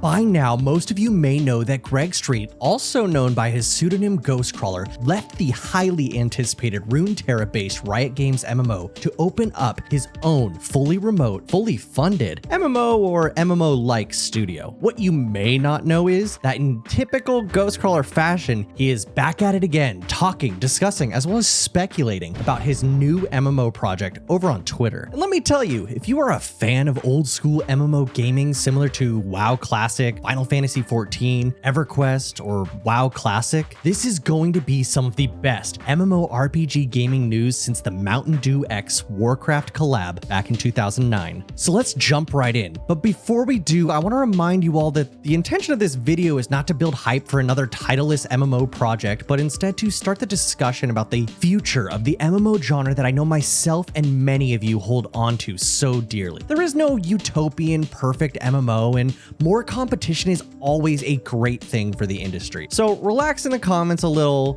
By now, most of you may know that Greg Street, also known by his pseudonym Ghostcrawler, left the highly anticipated Runeterra-based Riot Games MMO to open up his own fully remote, fully funded MMO or MMO-like studio. What you may not know is that in typical Ghostcrawler fashion, he is back at it again, talking, discussing, as well as speculating about his new MMO project over on Twitter. And let me tell you, if you are a fan of old school MMO gaming similar to WoW Classic, Final Fantasy XIV, EverQuest, or WoW Classic, this is going to be some of the best MMORPG gaming news since the Mountain Dew X Warcraft collab back in 2009. So let's jump right in. But before we do, I want to remind you all that the intention of this video is not to build hype for another titleless MMO project, but instead to start the discussion about the future of the MMO genre that I know myself and many of you hold on to so dearly. There is no utopian perfect MMO, and more competition is always a great thing for the industry. So relax in the comments a little.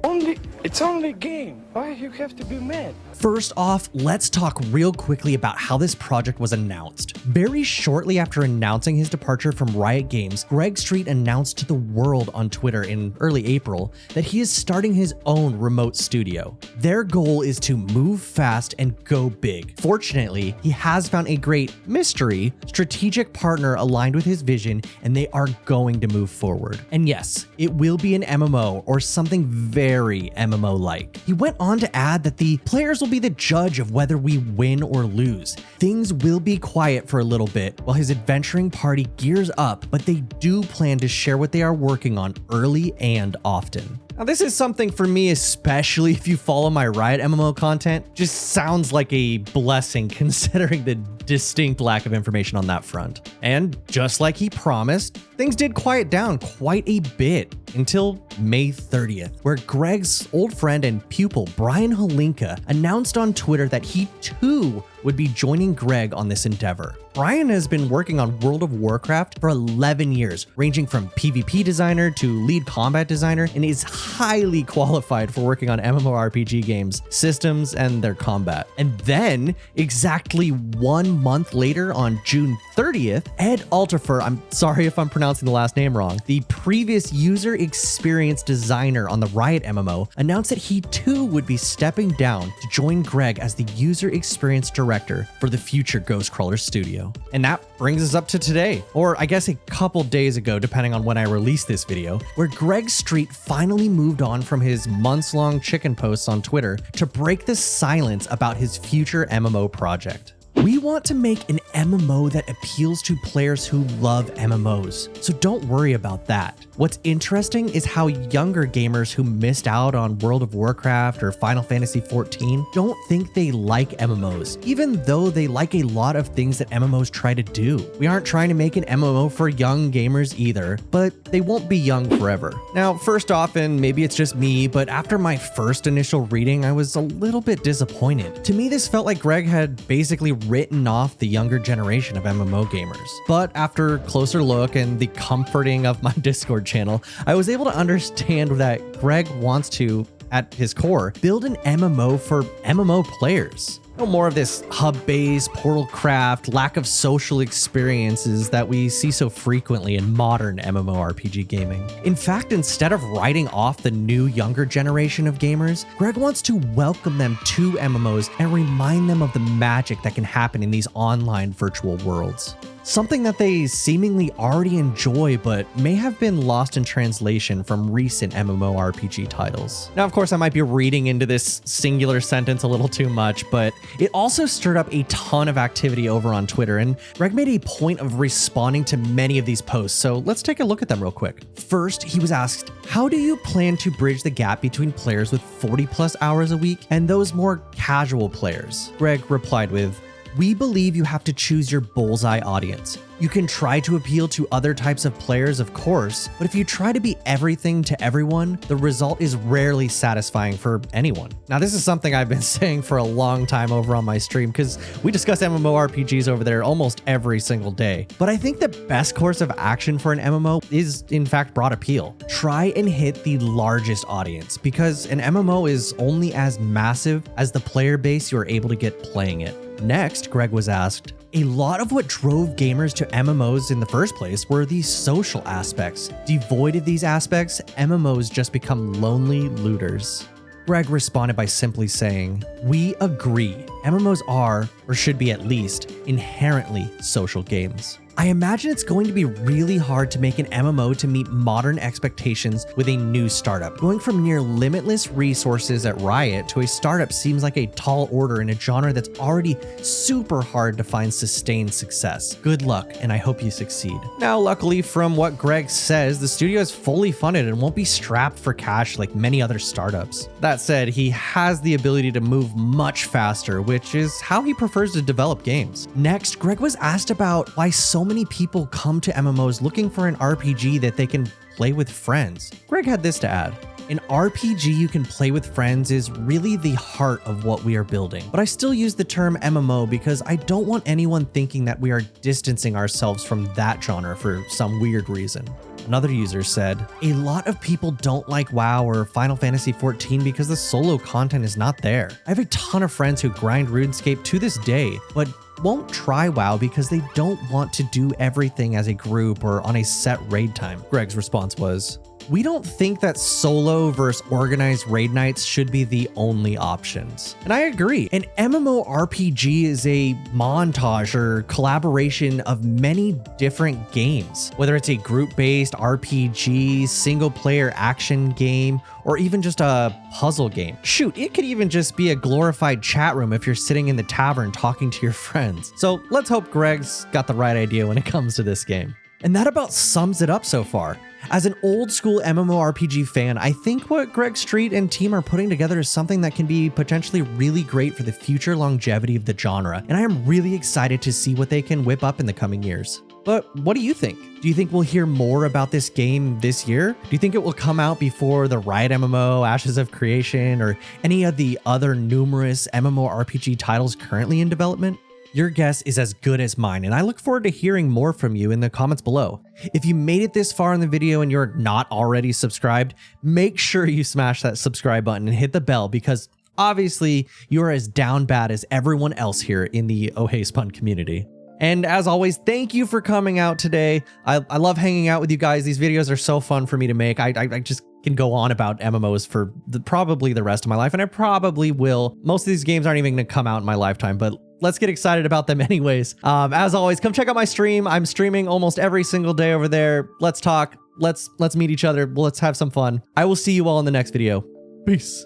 It's only a game. Why you have to be mad? First off, let's talk real quickly about how this project was announced. Very shortly after announcing his departure from Riot Games, Greg Street announced to the world on Twitter in early April that he is starting his own remote studio. Their goal is to move fast and go big. Fortunately, he has found a great mystery strategic partner aligned with his vision, and they are going to move forward. And yes, it will be an MMO or something very MMO-like. He went on to add that the players will be the judge of whether we win or lose. Things will be quiet for a little bit while his adventuring party gears up, but they do plan to share what they are working on early and often. Now, this is something for me, especially if you follow my Riot MMO content, just sounds like a blessing considering the distinct lack of information on that front. And just like he promised, things did quiet down quite a bit until May 30th, where Greg's old friend and pupil Brian Holinka announced on Twitter that he too would be joining Greg on this endeavor. Brian has been working on World of Warcraft for 11 years, ranging from PvP designer to lead combat designer, and is highly qualified for working on MMORPG games, systems, and their combat. And then, exactly 1 month later on June 30th, Ed Altifer, I'm sorry if I'm pronouncing the last name wrong, the previous user experience designer on the Riot MMO, announced that he too would be stepping down to join Greg as the user experience director for the future Ghostcrawler studio. And that brings us up to today, or I guess a couple days ago, depending on when I released this video, where Greg Street finally moved on from his months-long chicken posts on Twitter to break the silence about his future MMO project. We want to make an MMO that appeals to players who love MMOs, so don't worry about that. What's interesting is how younger gamers who missed out on World of Warcraft or Final Fantasy XIV don't think they like MMOs, even though they like a lot of things that MMOs try to do. We aren't trying to make an MMO for young gamers either, but they won't be young forever. Now, first off, and maybe it's just me, but after my first initial reading, I was a little bit disappointed. To me, this felt like Greg had basically written off the younger generation of MMO gamers. But after closer look and the comforting of my Discord channel, I was able to understand that Greg wants to, at his core, build an MMO for MMO players. No more of this hub-based, portal craft, lack of social experiences that we see so frequently in modern MMORPG gaming. In fact, instead of writing off the new younger generation of gamers, Greg wants to welcome them to MMOs and remind them of the magic that can happen in these online virtual worlds. Something that they seemingly already enjoy, but may have been lost in translation from recent MMORPG titles. Now, of course, I might be reading into this singular sentence a little too much, but it also stirred up a ton of activity over on Twitter, and Greg made a point of responding to many of these posts, so let's take a look at them real quick. First, he was asked, how do you plan to bridge the gap between players with 40+ hours a week and those more casual players? Greg replied with, we believe you have to choose your bullseye audience. You can try to appeal to other types of players, of course, but if you try to be everything to everyone, the result is rarely satisfying for anyone. Now, this is something I've been saying for a long time over on my stream because we discuss MMORPGs over there almost every single day. But I think the best course of action for an MMO is, in fact, broad appeal. Try and hit the largest audience because an MMO is only as massive as the player base you're able to get playing it. Next, Greg was asked, A lot of what drove gamers to MMOs in the first place were these social aspects. Devoid of these aspects, MMOs just become lonely looters. Greg responded by simply saying, "We agree. MMOs are, or should be at least, inherently social games." I imagine it's going to be really hard to make an MMO to meet modern expectations with a new startup. Going from near limitless resources at Riot to a startup seems like a tall order in a genre that's already super hard to find sustained success. Good luck, and I hope you succeed. Now, luckily, from what Greg says, the studio is fully funded and won't be strapped for cash like many other startups. That said, he has the ability to move much faster, which is how he prefers to develop games. Next, Greg was asked about why so many people come to MMOs looking for an RPG that they can play with friends. Greg had this to add. An RPG you can play with friends is really the heart of what we are building. But I still use the term MMO because I don't want anyone thinking that we are distancing ourselves from that genre for some weird reason. Another user said, "A lot of people don't like WoW or Final Fantasy XIV because the solo content is not there. I have a ton of friends who grind RuneScape to this day, but won't try WoW because they don't want to do everything as a group or on a set raid time." Greg's response was, "We don't think that solo versus organized raid nights should be the only options." And I agree. An MMORPG is a montage or collaboration of many different games, whether it's a group-based RPG, single-player action game, or even just a puzzle game. Shoot, it could even just be a glorified chat room if you're sitting in the tavern talking to your friends. So let's hope Greg's got the right idea when it comes to this game. And that about sums it up so far. As an old school MMORPG fan, I think what Greg Street and team are putting together is something that can be potentially really great for the future longevity of the genre, and I am really excited to see what they can whip up in the coming years. But what do you think? Do you think we'll hear more about this game this year? Do you think it will come out before the Riot MMO, Ashes of Creation, or any of the other numerous MMORPG titles currently in development? Your guess is as good as mine, and I look forward to hearing more from you in the comments below. If you made it this far in the video and you're not already subscribed, make sure you smash that subscribe button and hit the bell because obviously you're as down bad as everyone else here in the oheyspun community. And as always, thank you for coming out today. I love hanging out with you guys. These videos are so fun for me to make. I just can go on about MMOs for probably the rest of my life, and I probably will. Most of these games aren't even going to come out in my lifetime, but let's get excited about them anyways. As always, come check out my stream. I'm streaming almost every single day over there. Let's talk. Let's meet each other. Let's have some fun. I will see you all in the next video. Peace.